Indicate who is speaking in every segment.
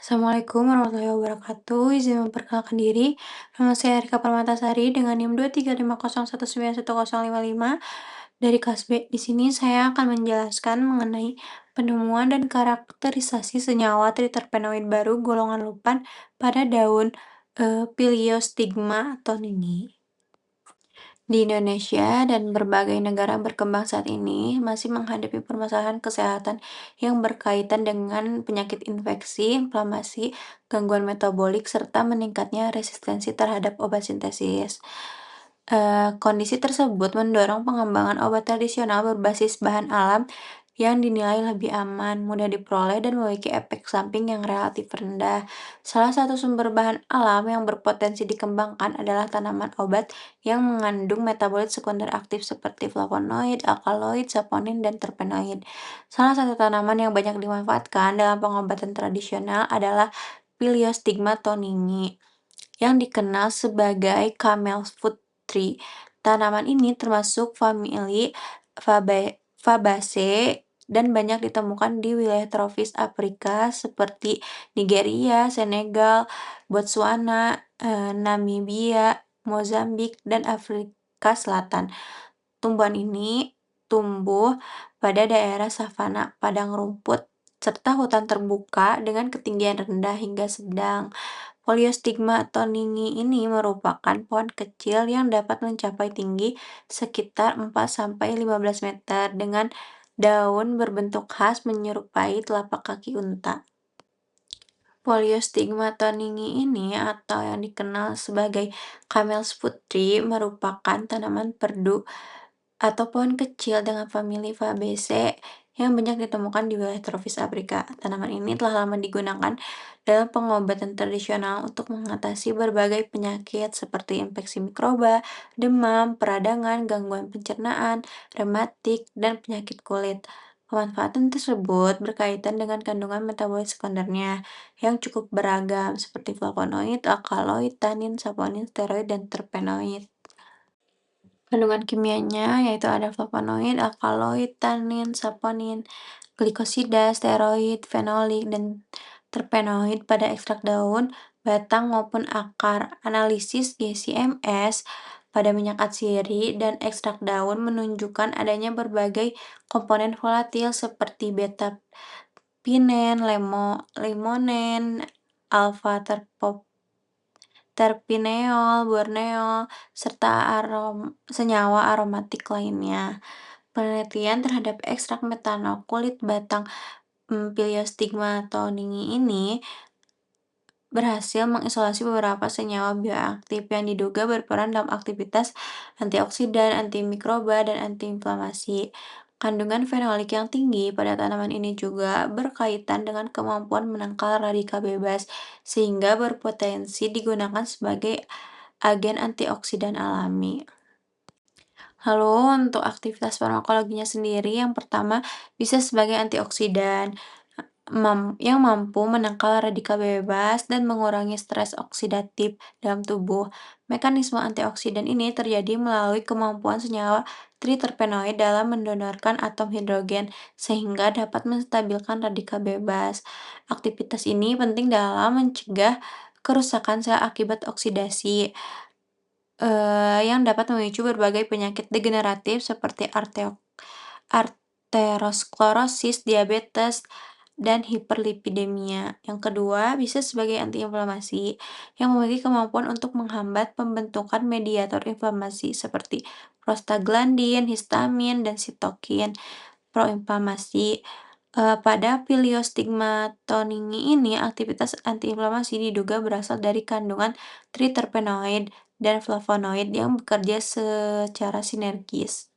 Speaker 1: Assalamualaikum warahmatullahi wabarakatuh. Izin memperkenalkan diri. Nama saya Erika Permatasari dengan NIM 23501911055 dari kelas B. Di sini saya akan menjelaskan mengenai penemuan dan karakterisasi senyawa triterpenoid baru golongan lupan pada daun Piliostigma tonini. Di Indonesia dan berbagai negara berkembang saat ini masih menghadapi permasalahan kesehatan yang berkaitan dengan penyakit infeksi, inflamasi, gangguan metabolik, serta meningkatnya resistensi terhadap obat sintesis. Kondisi tersebut mendorong pengembangan obat tradisional berbasis bahan alam yang dinilai lebih aman, mudah diperoleh, dan memiliki efek samping yang relatif rendah. Salah satu sumber bahan alam yang berpotensi dikembangkan adalah tanaman obat yang mengandung metabolit sekunder aktif seperti flavonoid, alkaloid, saponin, dan terpenoid. Salah satu tanaman yang banyak dimanfaatkan dalam pengobatan tradisional adalah Piliostigma tonini, yang dikenal sebagai camel foot tree. Tanaman ini termasuk famili Fabaceae dan banyak ditemukan di wilayah tropis Afrika seperti Nigeria, Senegal, Botswana, Namibia, Mozambik, dan Afrika Selatan. Tumbuhan ini tumbuh pada daerah savana, padang rumput, serta hutan terbuka dengan ketinggian rendah hingga sedang. Poliostigma tonini ini merupakan pohon kecil yang dapat mencapai tinggi sekitar 4-15 meter dengan daun berbentuk khas menyerupai telapak kaki unta. Poliostigma tonini ini atau yang dikenal sebagai camel's foot tree merupakan tanaman perdu atau pohon kecil dengan famili Fabaceae yang banyak ditemukan di wilayah tropis Afrika. Tanaman ini telah lama digunakan dalam pengobatan tradisional untuk mengatasi berbagai penyakit seperti infeksi mikroba, demam, peradangan, gangguan pencernaan, rematik, dan penyakit kulit. Pemanfaatan tersebut berkaitan dengan kandungan metabolit sekundernya yang cukup beragam seperti flavonoid, alkaloid, tanin, saponin, steroid, dan terpenoid. Kandungan kimianya yaitu ada flavonoid, alkaloid, tanin, saponin, glikosida, steroid, fenolik, dan terpenoid pada ekstrak daun, batang maupun akar. Analisis GC-MS pada minyak atsiri dan ekstrak daun menunjukkan adanya berbagai komponen volatil seperti beta-pinen, limonen, terpineol, borneol, serta senyawa aromatik lainnya. Penelitian terhadap ekstrak metanol kulit batang Piliostigma tonini ini berhasil mengisolasi beberapa senyawa bioaktif yang diduga berperan dalam aktivitas antioksidan, antimikroba, dan antiinflamasi. Kandungan fenolik yang tinggi pada tanaman ini juga berkaitan dengan kemampuan menangkal radikal bebas, sehingga berpotensi digunakan sebagai agen antioksidan alami. Lalu untuk aktivitas farmakologinya sendiri, yang pertama bisa sebagai antioksidan yang mampu menangkal radikal bebas dan mengurangi stres oksidatif dalam tubuh. Mekanisme antioksidan ini terjadi melalui kemampuan senyawa triterpenoid dalam mendonorkan atom hidrogen sehingga dapat menstabilkan radikal bebas. Aktivitas ini penting dalam mencegah kerusakan sel akibat oksidasi, yang dapat memicu berbagai penyakit degeneratif seperti arteriosklerosis, diabetes, dan hiperlipidemia. Yang kedua, bisa sebagai antiinflamasi yang memiliki kemampuan untuk menghambat pembentukan mediator inflamasi seperti prostaglandin, histamin, dan sitokin proinflamasi. Pada Piliostigma tonini ini, aktivitas antiinflamasi diduga berasal dari kandungan triterpenoid dan flavonoid yang bekerja secara sinergis.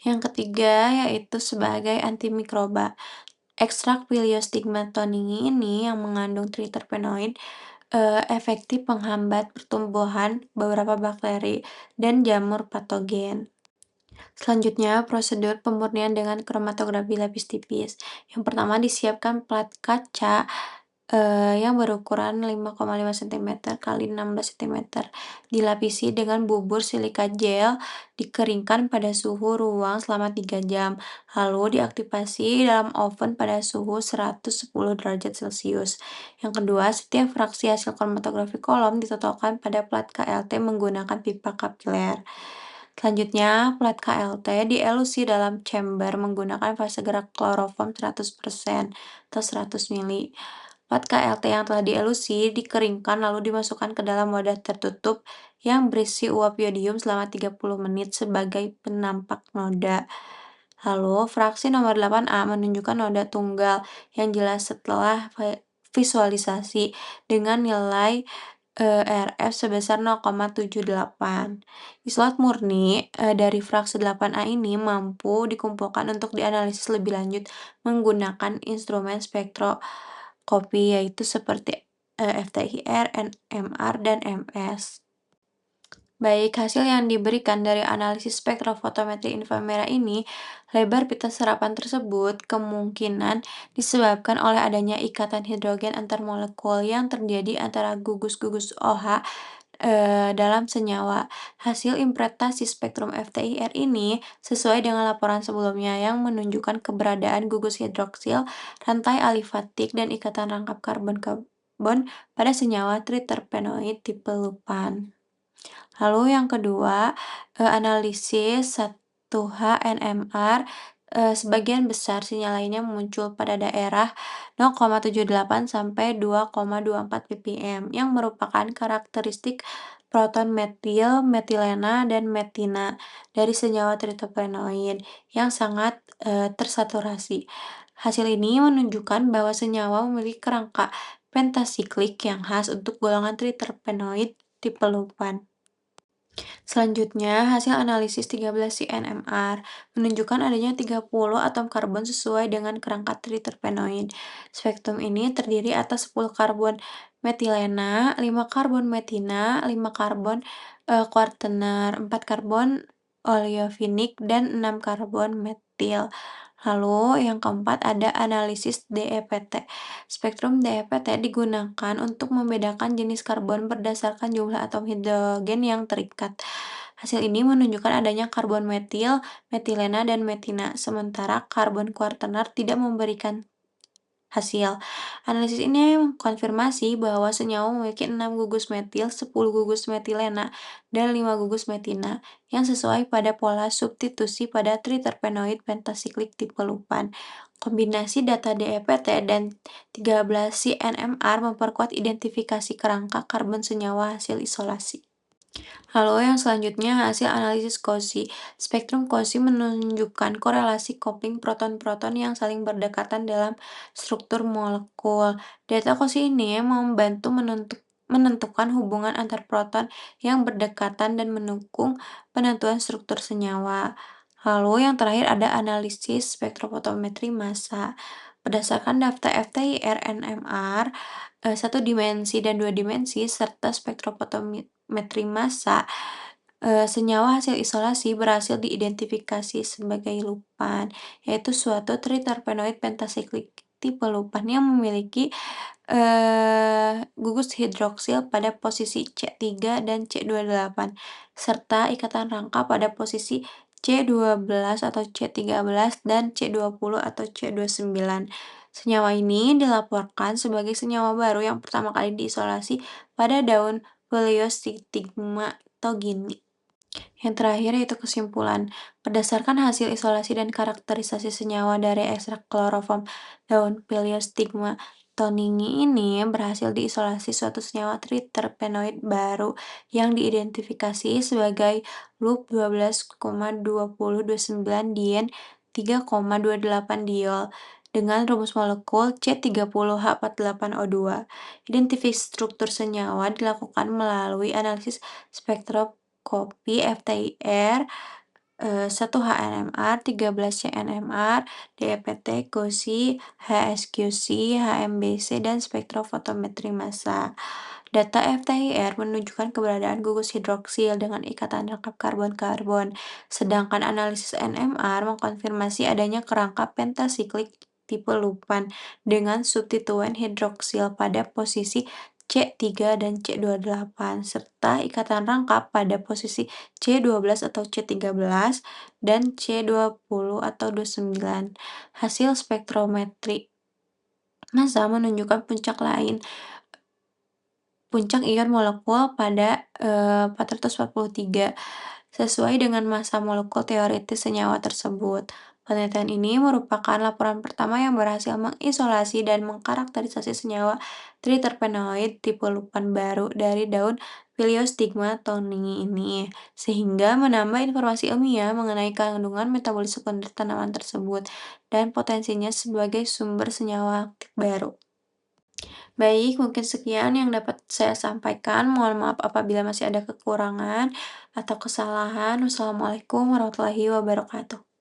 Speaker 1: Yang ketiga yaitu sebagai antimikroba. Ekstrak Piliostigma tonini ini yang mengandung triterpenoid efektif menghambat pertumbuhan beberapa bakteri dan jamur patogen. Selanjutnya, prosedur pemurnian dengan kromatografi lapis tipis. Yang pertama, disiapkan plat kaca yang berukuran 5,5 sentimeter kali 16 sentimeter, dilapisi dengan bubur silika gel, dikeringkan pada suhu ruang selama 3 jam, lalu diaktifasi dalam oven pada suhu 110 derajat Celcius. Yang kedua, setiap fraksi hasil kromatografi kolom ditotolkan pada plat KLT menggunakan pipa kapiler. Selanjutnya, plat KLT dielusi dalam chamber menggunakan fase gerak kloroform 100% atau 100 mili. Plat KLT yang telah dielusi dikeringkan lalu dimasukkan ke dalam wadah tertutup yang berisi uap yodium selama 30 menit sebagai penampak noda. Lalu, fraksi nomor 8A menunjukkan noda tunggal yang jelas setelah visualisasi dengan nilai RF sebesar 0,78. Isolat murni dari fraksi 8A ini mampu dikumpulkan untuk dianalisis lebih lanjut menggunakan instrumen spektroskopi yaitu seperti FTIR, NMR, dan MS. Baik, hasil yang diberikan dari analisis spektrofotometri inframerah ini, lebar pita serapan tersebut kemungkinan disebabkan oleh adanya ikatan hidrogen antar molekul yang terjadi antara gugus-gugus OH dalam senyawa. Hasil interpretasi spektrum FTIR ini sesuai dengan laporan sebelumnya yang menunjukkan keberadaan gugus hidroksil, rantai alifatik, dan ikatan rangkap karbon-karbon pada senyawa triterpenoid tipe lupan. Lalu yang kedua, analisis 1H NMR, sebagian besar sinyal lainnya muncul pada daerah 0,78 sampai 2,24 ppm yang merupakan karakteristik proton metil, metilena, dan metina dari senyawa triterpenoid yang sangat tersaturasi. Hasil ini menunjukkan bahwa senyawa memiliki kerangka pentasiklik yang khas untuk golongan triterpenoid tipe lupan. Selanjutnya, hasil analisis 13 CNMR menunjukkan adanya 30 atom karbon sesuai dengan kerangka triterpenoid. Spektrum ini terdiri atas 10 karbon metilena, 5 karbon metina, 5 karbon kuartener, 4 karbon oleofinik, dan 6 karbon metil. Lalu yang keempat ada analisis DEPT. Spektrum DEPT digunakan untuk membedakan jenis karbon berdasarkan jumlah atom hidrogen yang terikat. Hasil ini menunjukkan adanya karbon metil, metilena, dan metina, sementara karbon kuartener tidak memberikan hasil. Analisis ini mengkonfirmasi bahwa senyawa memiliki 6 gugus metil, 10 gugus metilena, dan 5 gugus metina, yang sesuai pada pola substitusi pada triterpenoid pentasiklik tipe lupan. Kombinasi data DEPT dan 13 CNMR memperkuat identifikasi kerangka karbon senyawa hasil isolasi. Lalu yang selanjutnya hasil analisis Cauchy. Spektrum Cauchy menunjukkan korelasi kopling proton-proton yang saling berdekatan dalam struktur molekul. Data Cauchy ini membantu menentukan hubungan antar proton yang berdekatan dan mendukung penentuan struktur senyawa. Lalu yang terakhir ada analisis spektrofotometri massa. Berdasarkan daftar FTIR NMR, satu dimensi dan dua dimensi, serta spektrofotometri massa, senyawa hasil isolasi berhasil diidentifikasi sebagai lupan, yaitu suatu triterpenoid pentasiklik tipe lupan yang memiliki gugus hidroksil pada posisi C3 dan C28, serta ikatan rangka pada posisi C12 atau C13 dan C20 atau C29. Senyawa ini dilaporkan sebagai senyawa baru yang pertama kali diisolasi pada daun Heliostigma togini. Yang terakhir yaitu kesimpulan. Berdasarkan hasil isolasi dan karakterisasi senyawa dari ekstrak kloroform daun Philiostigma tonini ini berhasil diisolasi suatu senyawa triterpenoid baru yang diidentifikasi sebagai loop 12,2029 dien 3,28 diol dengan rumus molekul C30H48O2. Identifikasi struktur senyawa dilakukan melalui analisis spektroskopi FTIR, 1H-NMR, 13 CNMR, DEPT, Cauchy, HSQC, HMBC, dan spektrofotometri massa. Data FTIR menunjukkan keberadaan gugus hidroksil dengan ikatan rangkap karbon-karbon, sedangkan analisis NMR mengkonfirmasi adanya kerangka pentasiklik tipe lupan dengan substituen hidroksil pada posisi C3 dan C28 serta ikatan rangkap pada posisi C12 atau C13 dan C20 atau 29. Hasil spektrometri massa menunjukkan puncak ion molekul pada 443 sesuai dengan massa molekul teoritis senyawa tersebut. Penelitian ini merupakan laporan pertama yang berhasil mengisolasi dan mengkarakterisasi senyawa triterpenoid tipe lupan baru dari daun Philiostigma tonii ini, sehingga menambah informasi ilmiah mengenai kandungan metabolis sekunder tanaman tersebut dan potensinya sebagai sumber senyawa aktif baru. Baik, mungkin sekian yang dapat saya sampaikan. Mohon maaf apabila masih ada kekurangan atau kesalahan. Wassalamualaikum warahmatullahi wabarakatuh.